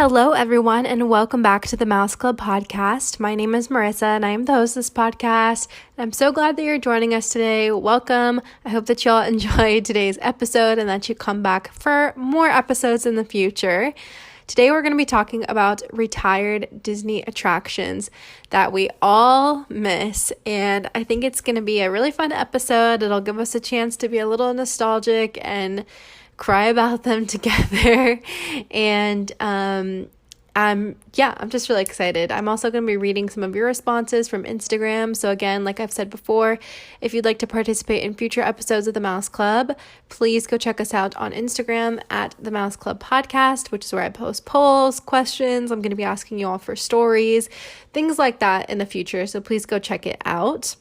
Hello, everyone, and welcome back to the Mouse Club podcast. My name is Marissa, and I am the host of this podcast. I'm so glad that you're joining us today. Welcome. I hope that y'all enjoyed today's episode and that you come back for more episodes in the future. Today, we're going to be talking about retired Disney attractions that we all miss, and I think it's going to be a really fun episode. It'll give us a chance to be a little nostalgic and cry about them together. And I'm just really excited. I'm also going to be reading some of your responses from Instagram. So again, like I've said before, if you'd like to participate in future episodes of the Mouse Club, please go check us out on Instagram at the Mouse Club Podcast, which is where I post polls, questions. I'm going to be asking you all for stories, things like that in the future. So please go check it out.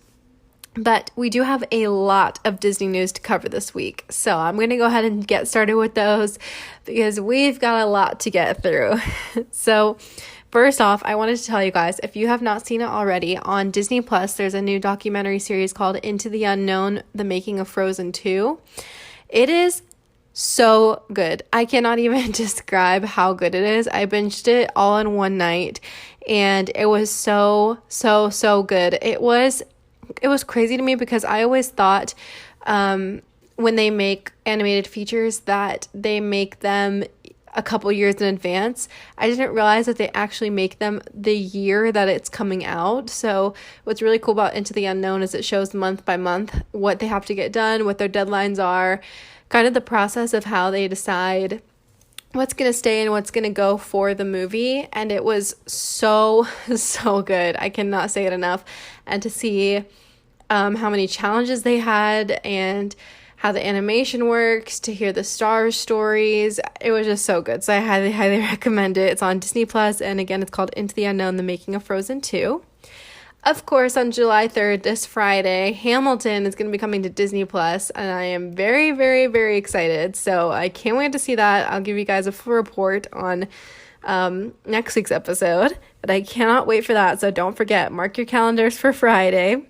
But we do have a lot of Disney news to cover this week. So I'm going to go ahead and get started with those because we've got a lot to get through. So first off, I wanted to tell you guys, if you have not seen it already, on Disney Plus, there's a new documentary series called Into the Unknown, The Making of Frozen 2. It is so good. I cannot even describe how good it is. I binged it all in one night and it was so good. It was crazy to me because I always thought when they make animated features that they make them a couple years in advance. I didn't realize that they actually make them the year that it's coming out. So what's really cool about Into the Unknown is it shows month by month what they have to get done, what their deadlines are, kind of the process of how they decide what's going to stay and what's going to go for the movie. And it was so good. I cannot say it enough. And to see how many challenges they had and how the animation works, to hear the star stories, it was just so good. So I highly recommend it. It's on Disney Plus, and again, it's called Into the Unknown, The Making of Frozen 2. Of course, on July 3rd, this Friday, Hamilton is going to be coming to Disney Plus, and I am very excited. So I can't wait to see that. I'll give you guys a full report on next week's episode, but I cannot wait for that. So don't forget, mark your calendars for Friday.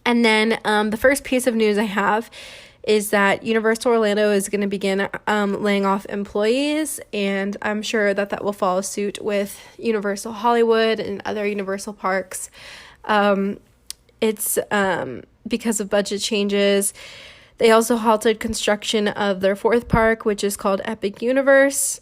And then the first piece of news I have is that Universal Orlando is going to begin laying off employees, and I'm sure that will follow suit with Universal Hollywood and other Universal parks. It's because of budget changes. They also halted construction of their fourth park, which is called Epic Universe.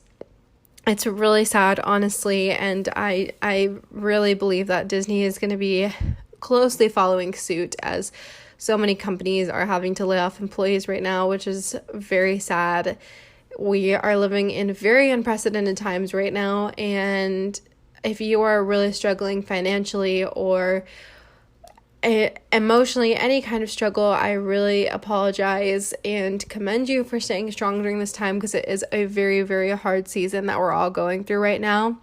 It's really sad, honestly, and I really believe that Disney is going to be closely following suit, as so many companies are having to lay off employees right now, which is very sad. We are living in very unprecedented times right now, and if you are really struggling financially or emotionally, any kind of struggle, I really apologize and commend you for staying strong during this time, because it is a very hard season that we're all going through right now.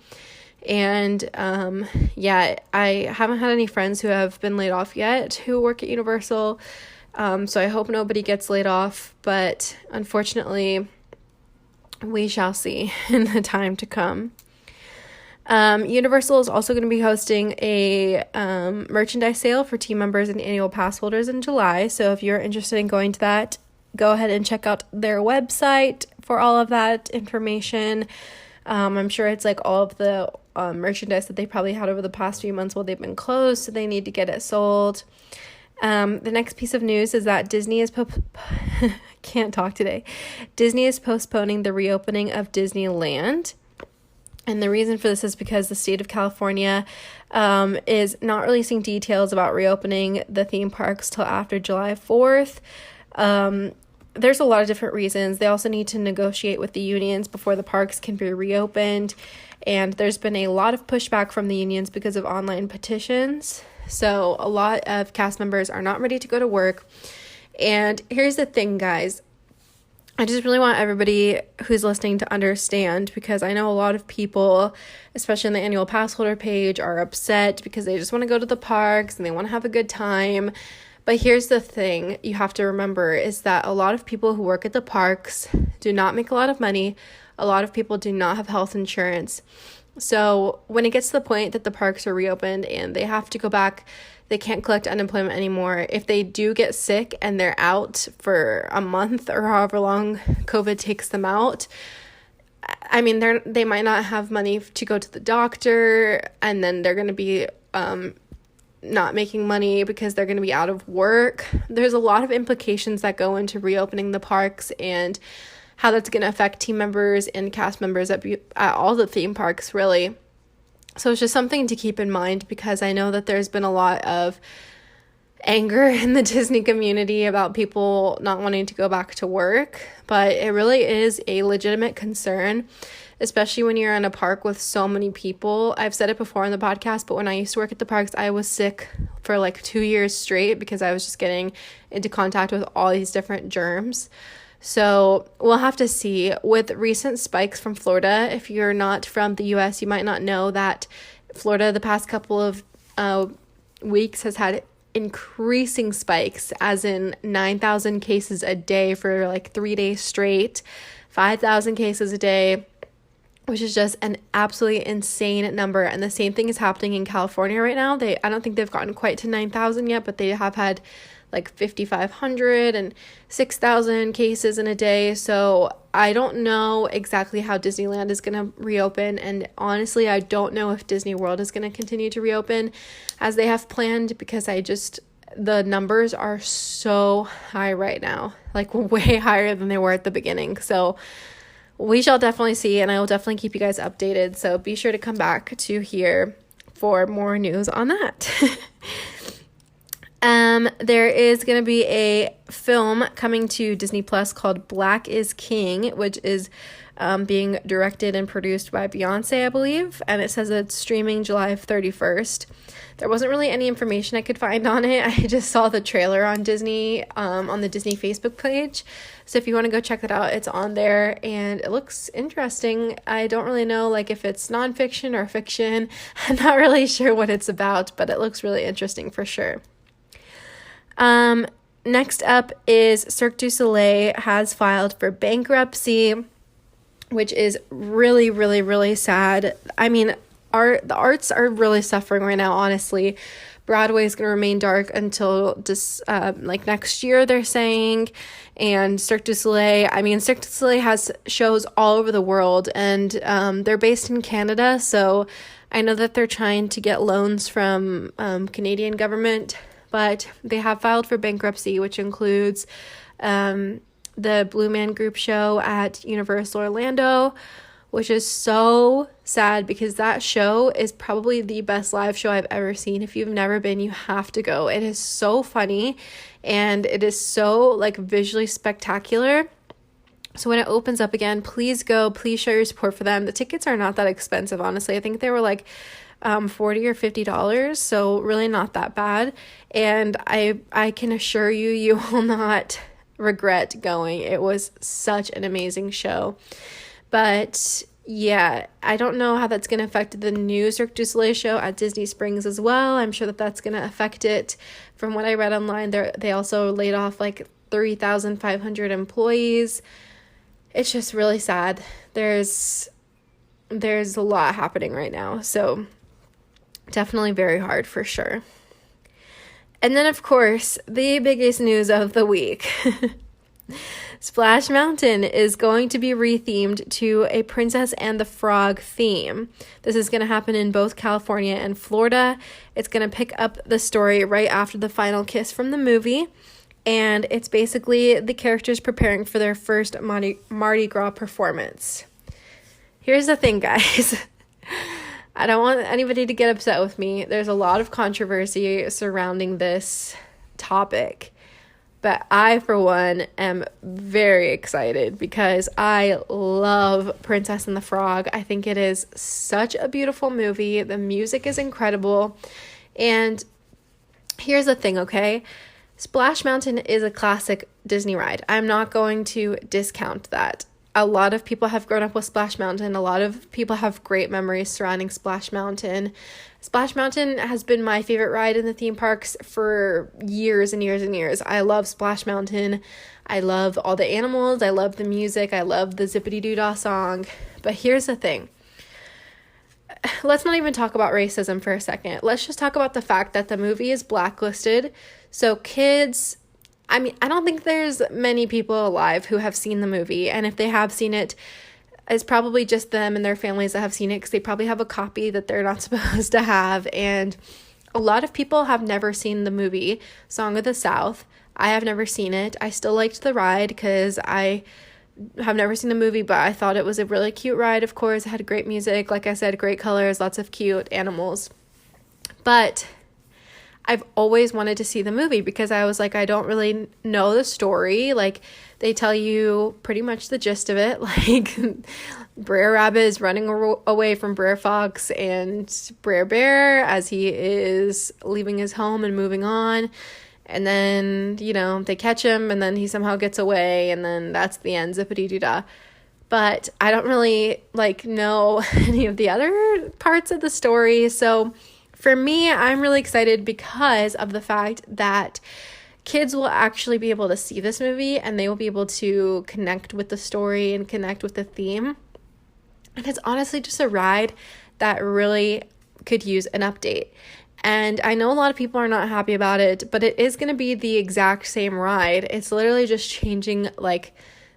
And I haven't had any friends who have been laid off yet who work at Universal, so I hope nobody gets laid off, but unfortunately we shall see in the time to come. Universal is also going to be hosting a merchandise sale for team members and annual pass holders in July, so if you're interested in going to that, go ahead and check out their website for all of that information. I'm sure it's like all of the merchandise that they probably had over the past few months while they've been closed, so they need to get it sold. The next piece of news is that Disney is Disney is postponing the reopening of Disneyland. And the reason for this is because the state of California is not releasing details about reopening the theme parks till after July 4th. There's a lot of different reasons. They also need to negotiate with the unions before the parks can be reopened. And there's been a lot of pushback from the unions because of online petitions. So a lot of cast members are not ready to go to work. And here's the thing, guys. I just really want everybody who's listening to understand, because I know a lot of people, especially on the annual pass holder page, are upset because they just want to go to the parks and they want to have a good time. But here's the thing you have to remember is that a lot of people who work at the parks do not make a lot of money. A lot of people do not have health insurance. So when it gets to the point that the parks are reopened and they have to go back, they can't collect unemployment anymore. If they do get sick and they're out for a month or however long COVID takes them out, I mean, they might not have money to go to the doctor, and then they're going to be not making money because they're going to be out of work. There's a lot of implications that go into reopening the parks and how that's going to affect team members and cast members at all the theme parks, really. So it's just something to keep in mind, because I know that there's been a lot of anger in the Disney community about people not wanting to go back to work, but it really is a legitimate concern, especially when you're in a park with so many people. I've said it before on the podcast, but when I used to work at the parks, I was sick for like 2 years straight because I was just getting into contact with all these different germs. So we'll have to see. With recent spikes from Florida, if you're not from the US, you might not know that Florida the past couple of weeks has had increasing spikes, as in 9,000 cases a day for like 3 days straight, 5,000 cases a day, which is just an absolutely insane number. And the same thing is happening in California right now. I don't think they've gotten quite to 9,000 yet, but they have had like 5,500 and 6,000 cases in a day. So I don't know exactly how Disneyland is going to reopen. And honestly, I don't know if Disney World is going to continue to reopen as they have planned, because the numbers are so high right now, like way higher than they were at the beginning. So we shall definitely see, and I will definitely keep you guys updated. So be sure to come back to here for more news on that. There is going to be a film coming to Disney Plus called Black is King, which is being directed and produced by Beyonce, I believe, and it says it's streaming July 31st. There wasn't really any information I could find on it. I just saw the trailer on Disney, on the Disney Facebook page. So if you want to go check that out, it's on there, and it looks interesting. I don't really know, like, if it's nonfiction or fiction. I'm not really sure what it's about, but it looks really interesting for sure. Next up is Cirque Du Soleil has filed for bankruptcy, which is really, really, really sad. I mean, the arts are really suffering right now, honestly. Broadway is going to remain dark until next year, they're saying. And Cirque du Soleil has shows all over the world, and they're based in Canada. So I know that they're trying to get loans from Canadian government, but they have filed for bankruptcy, which includes the Blue Man Group show at Universal Orlando, which is so sad because that show is probably the best live show I've ever seen. If you've never been, you have to go. It is so funny, and it is so visually spectacular. So when it opens up again, please go. Please show your support for them. The tickets are not that expensive, honestly. I think they were $40 or $50, so really not that bad. And I can assure you, you will not regret going. It was such an amazing show. But yeah, I don't know how that's going to affect the new Cirque du Soleil show at Disney Springs as well. I'm sure that that's going to affect it. From what I read online, they also laid off 3,500 employees. It's just really sad. There's a lot happening right now, so definitely very hard for sure. And then, of course, the biggest news of the week. Splash Mountain is going to be rethemed to a Princess and the Frog theme. This is going to happen in both California and Florida. It's going to pick up the story right after the final kiss from the movie. And it's basically the characters preparing for their first Mardi Gras performance. Here's the thing, guys. I don't want anybody to get upset with me. There's a lot of controversy surrounding this topic. But I, for one, am very excited because I love Princess and the Frog. I think it is such a beautiful movie. The music is incredible. And here's the thing, okay? Splash Mountain is a classic Disney ride. I'm not going to discount that. A lot of people have grown up with Splash Mountain. A lot of people have great memories surrounding Splash Mountain. Splash Mountain has been my favorite ride in the theme parks for years and years and years. I love Splash Mountain. I love all the animals. I love the music. I love the Zippity-Doo-Dah song. But here's the thing. Let's not even talk about racism for a second. Let's just talk about the fact that the movie is blacklisted. So kids... I don't think there's many people alive who have seen the movie, and if they have seen it, it's probably just them and their families that have seen it, because they probably have a copy that they're not supposed to have. And a lot of people have never seen the movie Song of the South. I have never seen it. I still liked the ride because I have never seen the movie, but I thought it was a really cute ride. Of course, it had great music, like I said, great colors, lots of cute animals. But I've always wanted to see the movie because I was like, I don't really know the story. Like, they tell you pretty much the gist of it. Like, Brer Rabbit is running away from Brer Fox and Brer Bear as he is leaving his home and moving on. And then, you know, they catch him and then he somehow gets away, and then that's the end, zippity-doo-dah. But I don't really, like, know any of the other parts of the story. So for me, I'm really excited because of the fact that kids will actually be able to see this movie and they will be able to connect with the story and connect with the theme. And it's honestly just a ride that really could use an update. And I know a lot of people are not happy about it, but it is going to be the exact same ride. It's literally just changing, like,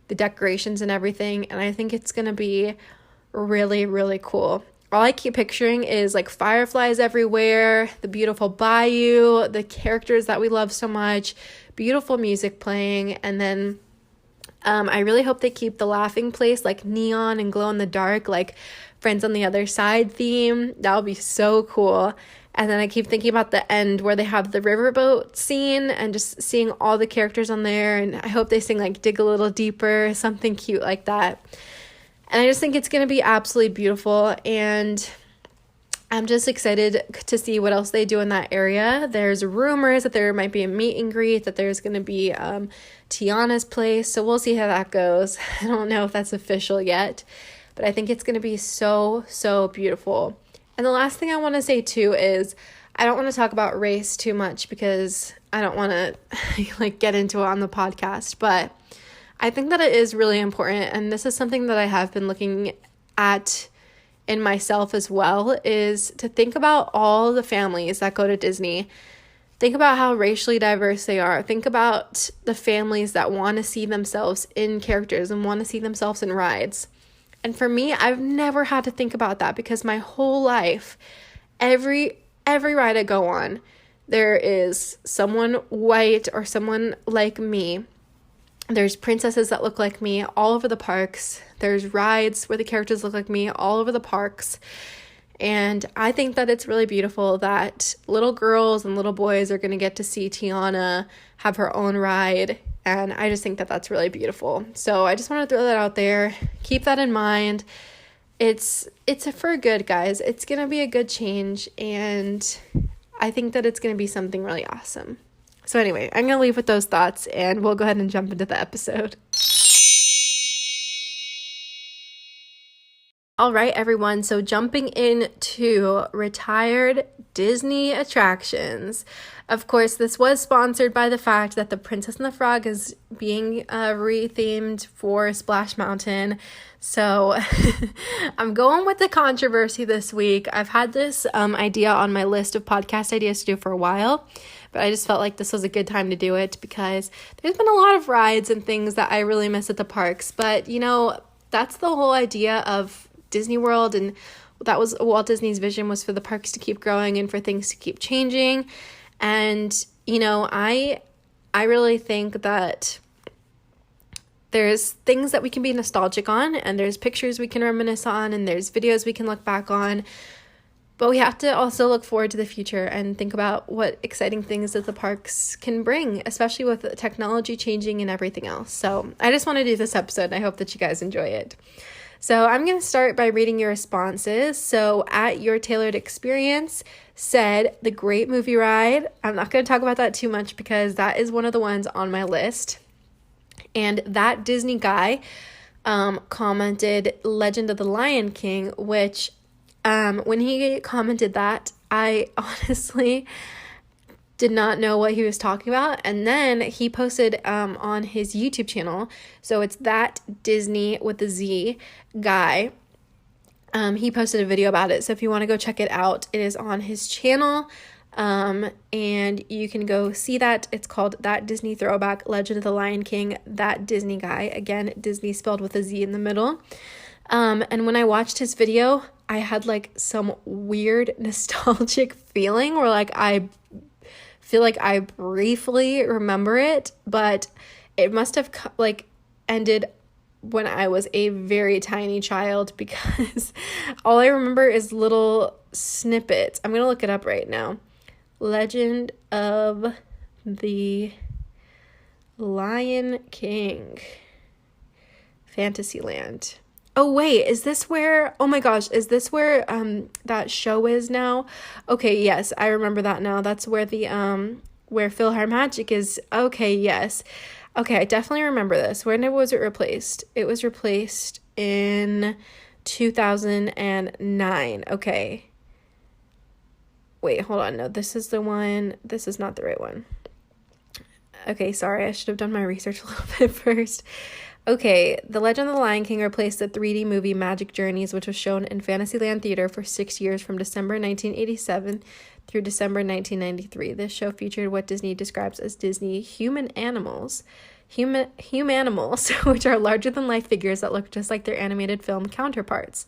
the decorations and everything. And I think it's going to be really, really cool. All I keep picturing is, like, fireflies everywhere, the beautiful bayou, the characters that we love so much, beautiful music playing, and then I really hope they keep the laughing place, like, neon and glow in the dark, like Friends on the Other Side theme. That would be so cool. And then I keep thinking about the end where they have the riverboat scene and just seeing all the characters on there, and I hope they sing, like, Dig a Little Deeper, something cute like that. And I just think it's going to be absolutely beautiful, and I'm just excited to see what else they do in that area. There's rumors that there might be a meet and greet, that there's going to be Tiana's place, so we'll see how that goes. I don't know if that's official yet, but I think it's going to be so, so beautiful. And the last thing I want to say, too, is I don't want to talk about race too much because I don't want to like get into it on the podcast, but I think that it is really important, and this is something that I have been looking at in myself as well, is to think about all the families that go to Disney. Think about how racially diverse they are. Think about the families that want to see themselves in characters and want to see themselves in rides. And for me, I've never had to think about that because my whole life, every ride I go on, there is someone white or someone like me. There's princesses that look like me all over the parks. There's rides where the characters look like me all over the parks. And I think that it's really beautiful that little girls and little boys are going to get to see Tiana have her own ride. And I just think that that's really beautiful. So I just want to throw that out there. Keep that in mind. It's for good, guys. It's going to be a good change. And I think that it's going to be something really awesome. So anyway, I'm going to leave with those thoughts, and we'll go ahead and jump into the episode. All right, everyone. So jumping into retired Disney attractions. Of course, this was sponsored by the fact that the Princess and the Frog is being rethemed for Splash Mountain. So I'm going with the controversy this week. I've had this idea on my list of podcast ideas to do for a while, but I just felt like this was a good time to do it because there's been a lot of rides and things that I really miss at the parks. But, you know, that's the whole idea of Disney World, and that was Walt Disney's vision, was for the parks to keep growing and for things to keep changing. And, you know, I really think that there's things that we can be nostalgic on, and there's pictures we can reminisce on, and there's videos we can look back on. But we have to also look forward to the future and think about what exciting things that the parks can bring, especially with the technology changing and everything else. So I just want to do this episode, and I hope that you guys enjoy it. So I'm going to start by reading your responses. So at Your Tailored Experience said, the Great Movie Ride. I'm not going to talk about that too much because that is one of the ones on my list. And That Disney Guy commented Legend of the Lion King, which when he commented that, I honestly did not know what he was talking about. And then he posted on his YouTube channel, so it's That Disney with the Z Guy. He posted a video about it, so if you want to go check it out, it is on his channel, and you can go see that. It's called That Disney Throwback Legend of the Lion King, That Disney Guy. Again, Disney spelled with a Z in the middle. And when I watched his video, I had like some weird nostalgic feeling where like I feel like I briefly remember it, but it must have like ended when I was a very tiny child, because all I remember is little snippets. I'm gonna look it up right now. Legend of the Lion King, Fantasyland. Oh wait, is this where, oh my gosh, is this where that show is now? Okay, yes, I remember that now. That's where the where PhilharMagic is. Okay, yes. Okay, I definitely remember this. When was it replaced? It was replaced in 2009. Okay. Wait, hold on. No, this is the one. This is not the right one. Okay, sorry. I should have done my research a little bit first. Okay, The Legend of the Lion King replaced the 3D movie Magic Journeys, which was shown in Fantasyland Theater for 6 years from December 1987 through December 1993. This show featured what Disney describes as Disney humanimals, which are larger-than-life figures that look just like their animated film counterparts.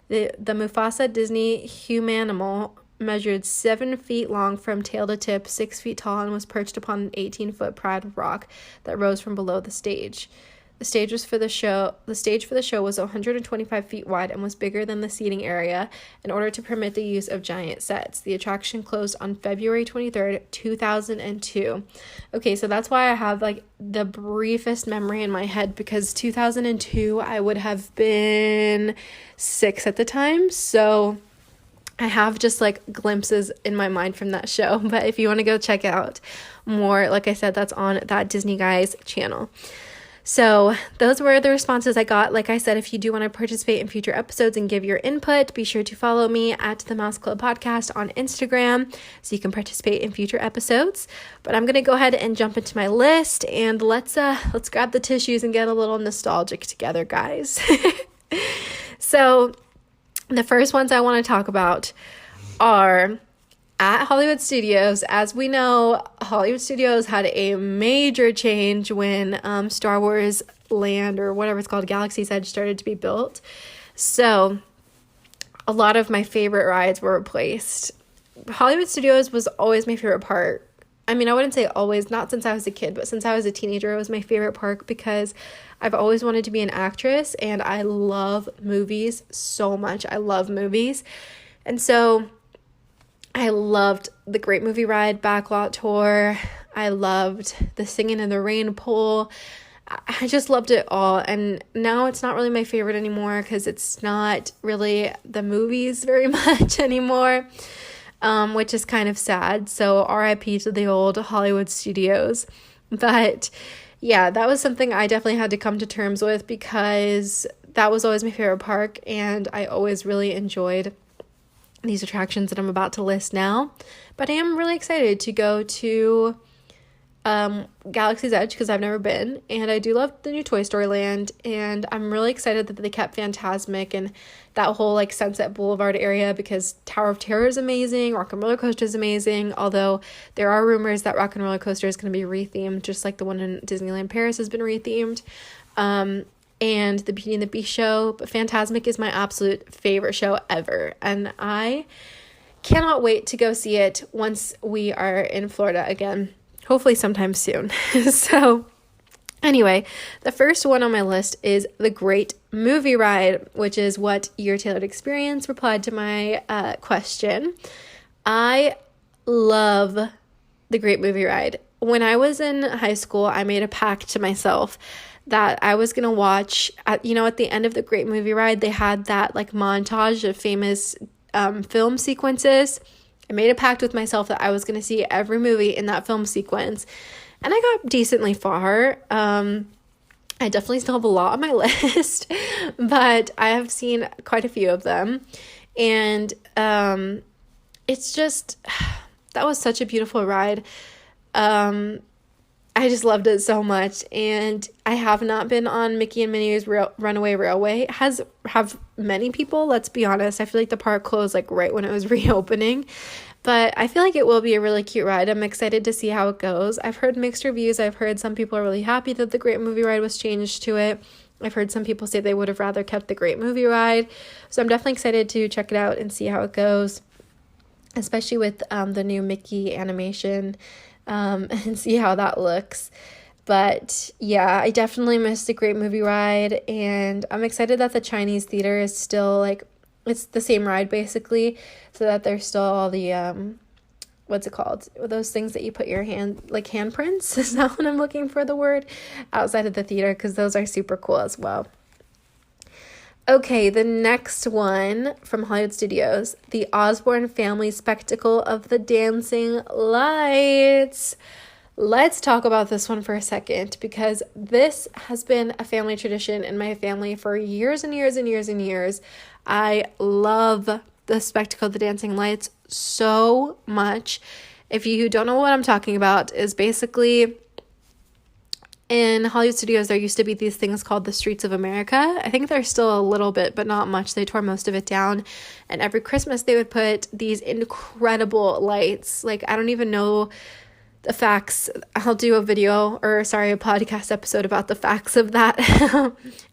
The Mufasa Disney humanimal measured 7 feet long from tail to tip, 6 feet tall, and was perched upon an 18-foot pride of rock that rose from below the stage. The stage for the show was 125 feet wide and was bigger than the seating area in order to permit the use of giant sets. The attraction closed on February 23rd, 2002. Okay, so that's why I have like the briefest memory in my head, because 2002 I would have been 6 at the time. So I have just like glimpses in my mind from that show. But if you want to go check out more, like I said, that's on That Disney Guys channel. So those were the responses I got. Like I said, if you do want to participate in future episodes and give your input, be sure to follow me at the Mouse Club Podcast on Instagram so you can participate in future episodes. But I'm going to go ahead and jump into my list, and let's grab the tissues and get a little nostalgic together, guys. So the first ones I want to talk about are at Hollywood Studios. As we know, Hollywood Studios had a major change when Star Wars Land, or whatever it's called, Galaxy's Edge, started to be built. So a lot of my favorite rides were replaced. Hollywood Studios was always my favorite park. I mean, I wouldn't say always, not since I was a kid, but since I was a teenager, it was my favorite park because I've always wanted to be an actress, and I love movies so much. I love movies. And so I loved the Great Movie Ride, Backlot Tour. I loved the Singing in the Rain pool. I just loved it all. And now it's not really my favorite anymore because it's not really the movies very much anymore, which is kind of sad. So RIP to the old Hollywood Studios. But yeah, that was something I definitely had to come to terms with because that was always my favorite park, and I always really enjoyed these attractions that I'm about to list now. But I am really excited to go to Galaxy's Edge because I've never been, and I do love the new Toy Story Land, and I'm really excited that they kept Fantasmic and that whole like Sunset Boulevard area because Tower of Terror is amazing, Rock and Roller Coaster is amazing, although there are rumors that Rock and Roller Coaster is going to be rethemed just like the one in Disneyland Paris has been rethemed. And the Beauty and the Beast show, but Fantasmic is my absolute favorite show ever, and I cannot wait to go see it once we are in Florida again, hopefully sometime soon. So anyway, the first one on my list is the Great Movie Ride, which is what Your Tailored Experience replied to my question. I love the Great Movie Ride. When I was in high school, I made a pact to myself that I was going to watch, at the end of the Great Movie Ride, they had that like montage of famous film sequences. I made a pact with myself that I was going to see every movie in that film sequence, and I got decently far. I definitely still have a lot on my list, but I have seen quite a few of them, and it's just, that was such a beautiful ride. I just loved it so much, and I have not been on Mickey and Minnie's Runaway Railway. Have many people, let's be honest. I feel like the park closed like right when it was reopening, but I feel like it will be a really cute ride. I'm excited to see how it goes. I've heard mixed reviews. I've heard some people are really happy that the Great Movie Ride was changed to it. I've heard some people say they would have rather kept the Great Movie Ride. So I'm definitely excited to check it out and see how it goes, especially with the new Mickey animation, and see how that looks. But yeah, I definitely missed the Great Movie Ride, and I'm excited that the Chinese theater is still like, it's the same ride basically, so that there's still all the what's it called, those things that you put your hand, like handprints, is that what I'm looking for, the word, outside of the theater, because those are super cool as well. Okay, the next one from Hollywood Studios, the Osborne Family Spectacle of the Dancing Lights. Let's talk about this one for a second, because this has been a family tradition in my family for years and years and years and years. I love the Spectacle of the Dancing Lights so much. If you don't know what I'm talking about, is basically in Hollywood Studios, there used to be these things called the Streets of America. I think there's still a little bit, but not much. They tore most of it down. And every Christmas, they would put these incredible lights. Like, I don't even know the facts. I'll do a podcast episode about the facts of that.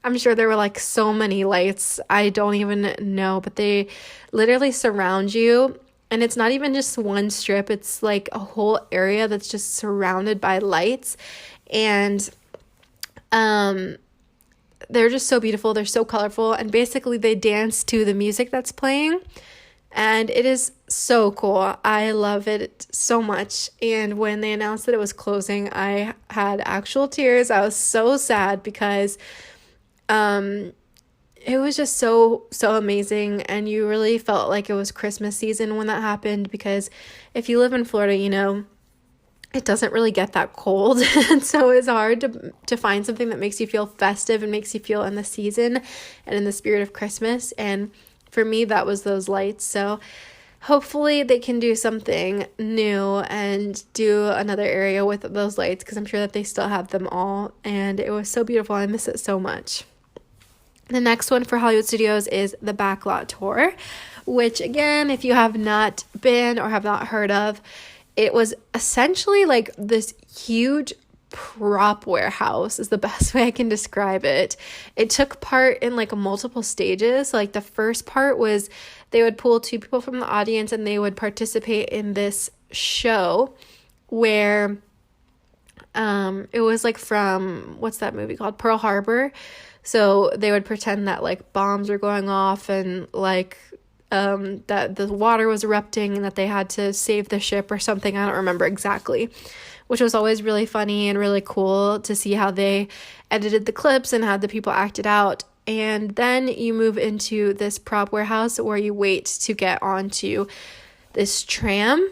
I'm sure there were like so many lights. I don't even know, but they literally surround you. And it's not even just one strip. It's like a whole area that's just surrounded by lights. And they're just so beautiful. They're so colorful. And basically they dance to the music that's playing. And it is so cool. I love it so much. And when they announced that it was closing, I had actual tears. I was so sad because it was just so amazing, and you really felt like it was Christmas season when that happened, because if you live in Florida, you know, it doesn't really get that cold, and so it's hard to find something that makes you feel festive and makes you feel in the season and in the spirit of Christmas. And for me, that was those lights. So hopefully they can do something new and do another area with those lights, because I'm sure that they still have them all, and it was so beautiful. I miss it so much. The next one for Hollywood Studios is the Backlot Tour, which again, if you have not been or have not heard of, it was essentially like this huge prop warehouse is the best way I can describe it. It took part in like multiple stages. Like the first part was they would pull two people from the audience and they would participate in this show where it was like from, what's that movie called? Pearl Harbor. So they would pretend that like bombs were going off and like that the water was erupting and that they had to save the ship or something. I don't remember exactly, which was always really funny and really cool to see how they edited the clips and had the people act it out. And then you move into this prop warehouse where you wait to get onto this tram.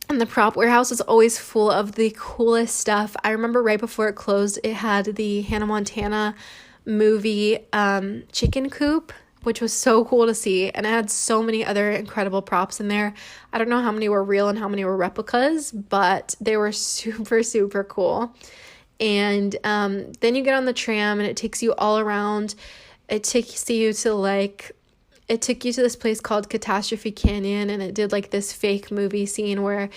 And the prop warehouse is always full of the coolest stuff. I remember right before it closed, it had the Hannah Montana movie chicken coop, which was so cool to see. And it had so many other incredible props in there. I don't know how many were real and how many were replicas, but they were super cool. And then you get on the tram and it takes you all around. It took you to this place called Catastrophe Canyon, and it did like this fake movie scene where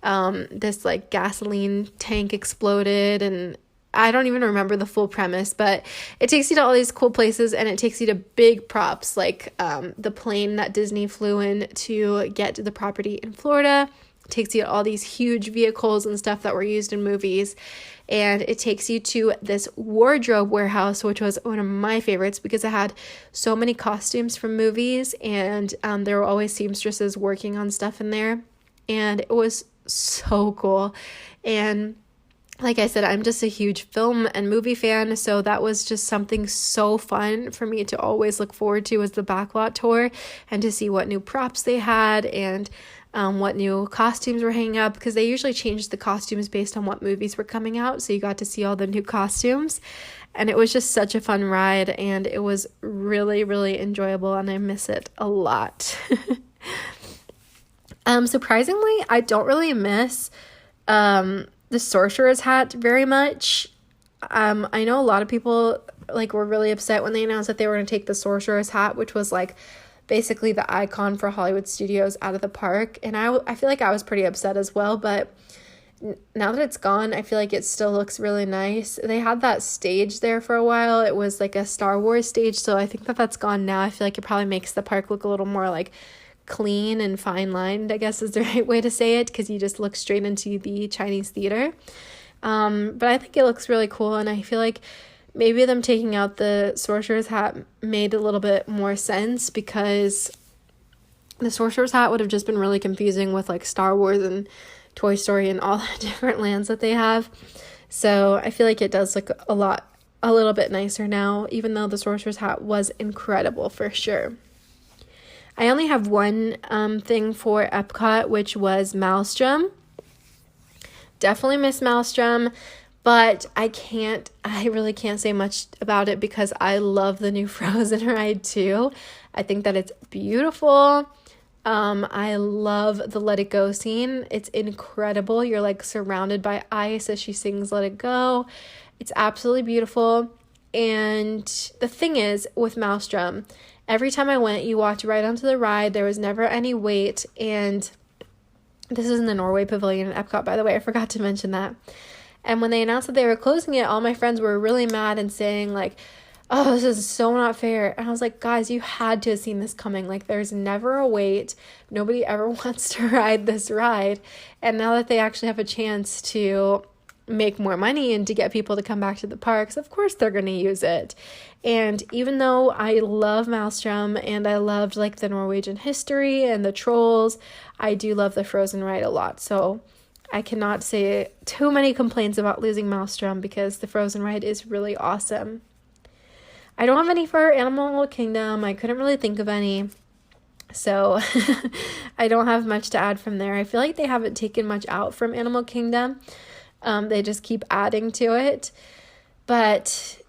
this like gasoline tank exploded, and I don't even remember the full premise, but it takes you to all these cool places, and it takes you to big props like the plane that Disney flew in to get to the property in Florida. It takes you to all these huge vehicles and stuff that were used in movies. And it takes you to this wardrobe warehouse, which was one of my favorites because it had so many costumes from movies, and there were always seamstresses working on stuff in there. And it was so cool. And like I said, I'm just a huge film and movie fan, so that was just something so fun for me to always look forward to, was the Backlot Tour, and to see what new props they had and what new costumes were hanging up, because they usually changed the costumes based on what movies were coming out, so you got to see all the new costumes, and it was just such a fun ride, and it was really enjoyable, and I miss it a lot. Surprisingly, I don't really miss the Sorcerer's hat very much. I know a lot of people were really upset when they announced that they were going to take the Sorcerer's hat, which was like basically the icon for Hollywood Studios, out of the park, and I feel like I was pretty upset as well, but now that it's gone, I feel like it still looks really nice. They had that stage there for a while. It was like a Star Wars stage, so I think that that's gone now. I feel like it probably makes the park look a little more like clean and fine lined, I guess is the right way to say it, because you just look straight into the Chinese theater. But I think it looks really cool, and I feel like maybe them taking out the Sorcerer's hat made a little bit more sense, because the Sorcerer's hat would have just been really confusing with like Star Wars and Toy Story and all the different lands that they have. So I feel like it does look a little bit nicer now, even though the Sorcerer's hat was incredible for sure. I only have one thing for Epcot, which was Maelstrom. Definitely miss Maelstrom, but I really can't say much about it because I love the new Frozen ride too. I think that it's beautiful. I love the Let It Go scene. It's incredible. You're like surrounded by ice as she sings Let It Go. It's absolutely beautiful. And the thing is with Maelstrom, every time I went, you walked right onto the ride. There was never any wait. And this is in the Norway Pavilion at Epcot, by the way. I forgot to mention that. And when they announced that they were closing it, all my friends were really mad and saying like, oh, this is so not fair. And I was like, guys, you had to have seen this coming. Like, there's never a wait. Nobody ever wants to ride this ride. And now that they actually have a chance to make more money and to get people to come back to the parks, of course they're going to use it. And even though I love Maelstrom and I loved like the Norwegian history and the trolls, I do love the Frozen ride a lot. So I cannot say too many complaints about losing Maelstrom because the Frozen ride is really awesome. I don't have any for Animal Kingdom. I couldn't really think of any. So I don't have much to add from there. I feel like they haven't taken much out from Animal Kingdom. They just keep adding to it. But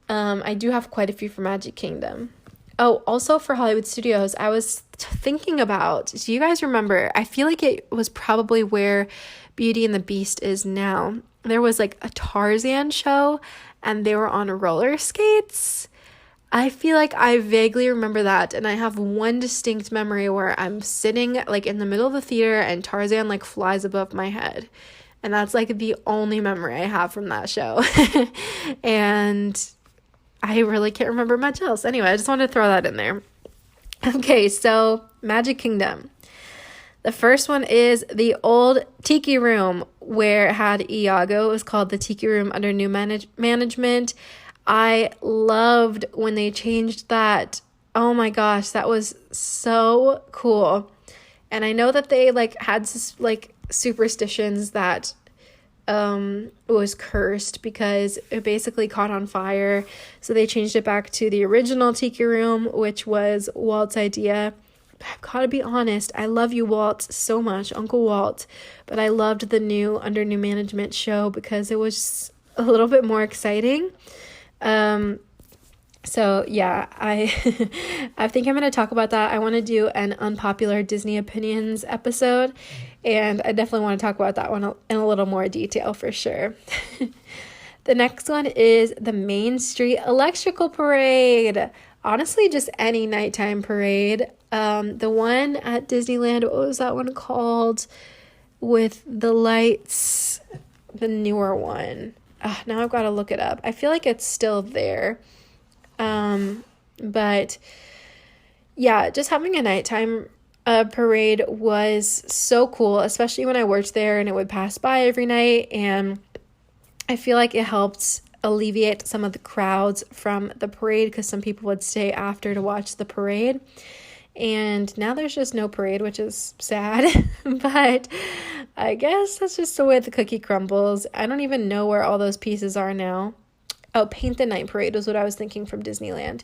I do have quite a few for Magic Kingdom. Oh, also for Hollywood Studios, I was thinking about, do you guys remember? I feel like it was probably where Beauty and the Beast is now. There was like a Tarzan show and they were on roller skates. I feel like I vaguely remember that, and I have one distinct memory where I'm sitting like in the middle of the theater and Tarzan like flies above my head. And that's like the only memory I have from that show. And I really can't remember much else. Anyway, I just wanted to throw that in there. Okay, so Magic Kingdom. The first one is the old Tiki Room where it had Iago. It was called the Tiki Room under new management. I loved when they changed that. Oh my gosh, that was so cool. And I know that they like had like superstitions that it was cursed because it basically caught on fire. So they changed it back to the original Tiki Room, which was Walt's idea. But I've got to be honest, I love you, Walt, so much, Uncle Walt. But I loved the new under new management show because it was a little bit more exciting. So yeah, I think I'm going to talk about that. I want to do an unpopular Disney opinions episode, and I definitely want to talk about that one in a little more detail for sure. The next one is the Main Street Electrical Parade. Honestly, just any nighttime parade. The one at Disneyland, what was that one called? With the lights, the newer one. Now I've got to look it up. I feel like it's still there. But yeah, just having a nighttime parade was so cool, especially when I worked there and it would pass by every night. And I feel like it helped alleviate some of the crowds from the parade because some people would stay after to watch the parade. And now there's just no parade, which is sad, but I guess that's just the way the cookie crumbles. I don't even know where all those pieces are now. Oh, Paint the Night Parade was what I was thinking from Disneyland.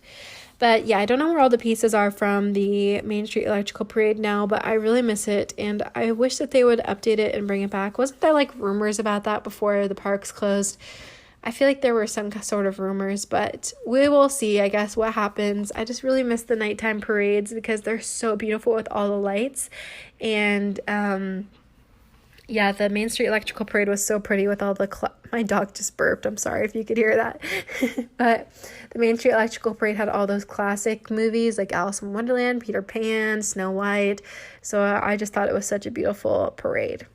But yeah, I don't know where all the pieces are from the Main Street Electrical Parade now, but I really miss it, and I wish that they would update it and bring it back. Wasn't there like rumors about that before the parks closed? I feel like there were some sort of rumors, but we will see, I guess, what happens. I just really miss the nighttime parades because they're so beautiful with all the lights. And yeah, the Main Street Electrical Parade was so pretty with all the my dog just burped. I'm sorry if you could hear that. But the Main Street Electrical Parade had all those classic movies like Alice in Wonderland, Peter Pan, Snow White. So I just thought it was such a beautiful parade.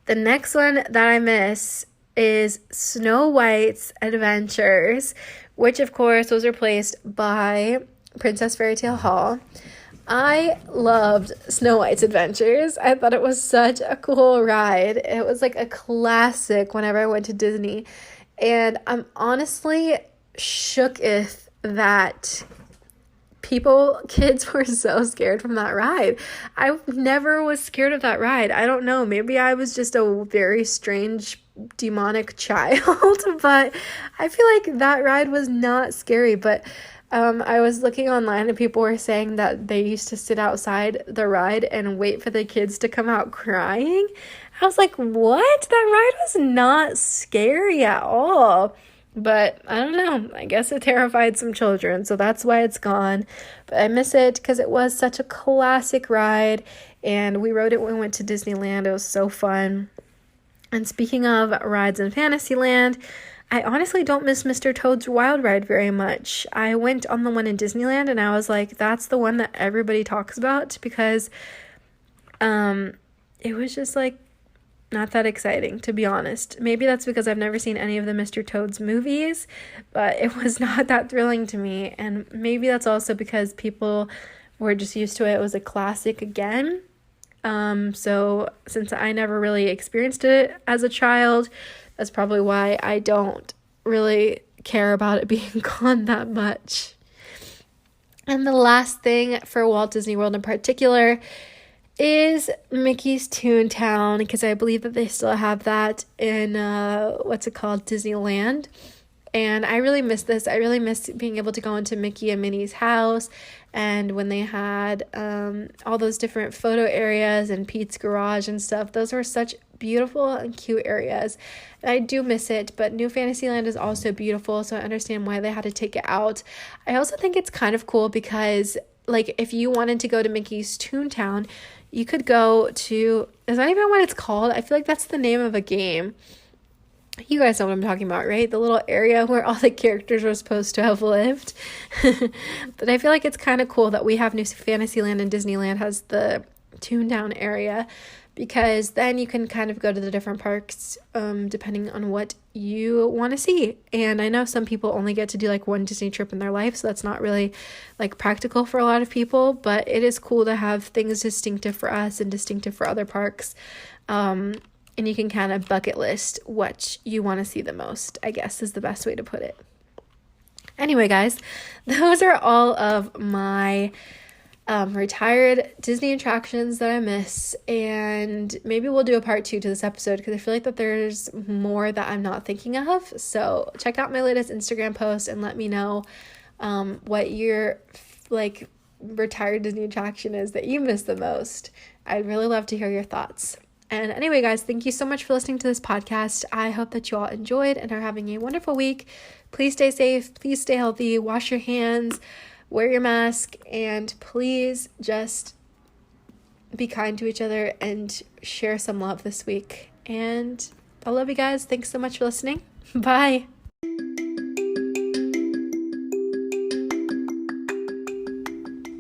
The next one that I miss is Snow White's Adventures, which of course was replaced by Princess Fairy Tale Hall. I loved Snow White's Adventures. I thought it was such a cool ride. It was like a classic whenever I went to Disney. And I'm honestly shooketh that kids were so scared from that ride. I never was scared of that ride. I don't know. Maybe I was just a very strange demonic child, but I feel like that ride was not scary. But I was looking online and people were saying that they used to sit outside the ride and wait for the kids to come out crying. I was like, what? That ride was not scary at all. But I don't know. I guess it terrified some children, so that's why it's gone. But I miss it because it was such a classic ride, and we rode it when we went to Disneyland. It was so fun. And speaking of rides in Fantasyland, I honestly don't miss Mr. Toad's Wild Ride very much. I went on the one in Disneyland, and I was like, that's the one that everybody talks about because it was just like not that exciting, to be honest. Maybe that's because I've never seen any of the Mr. Toad's movies, but it was not that thrilling to me. And maybe that's also because people were just used to it. It was a classic again. So since I never really experienced it as a child, that's probably why I don't really care about it being gone that much. And the last thing for Walt Disney World in particular is Mickey's Toontown, because I believe that they still have that in Disneyland. And I really miss this. I really miss being able to go into Mickey and Minnie's house, and when they had all those different photo areas and Pete's garage and stuff. Those were such beautiful and cute areas. And I do miss it, but New Fantasyland is also beautiful, so I understand why they had to take it out. I also think it's kind of cool because, like, if you wanted to go to Mickey's Toontown, you could go to, is that even what it's called? I feel like that's the name of a game. You guys know what I'm talking about, right? The little area where all the characters were supposed to have lived. But I feel like it's kind of cool that we have New Fantasyland and Disneyland has the Toontown area, because then you can kind of go to the different parks depending on what you want to see. And I know some people only get to do like one Disney trip in their life, so that's not really like practical for a lot of people, but it is cool to have things distinctive for us and distinctive for other parks. And you can kind of bucket list what you want to see the most, I guess is the best way to put it. Anyway, guys, those are all of my retired Disney attractions that I miss, and maybe we'll do a part 2 to this episode because I feel like that there's more that I'm not thinking of. So check out my latest Instagram post and let me know what your like retired Disney attraction is that you miss the most. I'd really love to hear your thoughts. And anyway, guys, thank you so much for listening to this podcast. I hope that you all enjoyed and are having a wonderful week. Please stay safe. Please stay healthy. Wash your hands. Wear your mask. And please just be kind to each other and share some love this week. And I love you guys. Thanks so much for listening. Bye.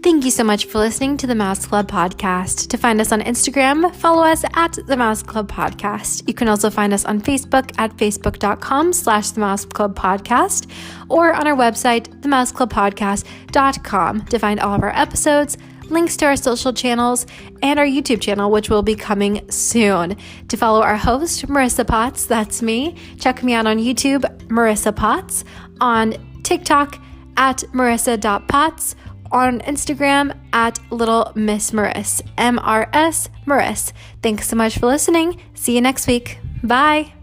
Thank you so much for listening to the Mouse Club Podcast. To find us on Instagram, follow us at the Mouse Club Podcast. You can also find us on Facebook at facebook.com/the Mouse Club Podcast, or on our website, themouseclubpodcast.com, to find all of our episodes, links to our social channels, and our YouTube channel, which will be coming soon. To follow our host, Marissa Potts, that's me, check me out on YouTube, Marissa Potts, on TikTok at marissa.potts, on Instagram at Little Miss Mariss, MRS Mariss. Thanks so much for listening. See you next week. Bye.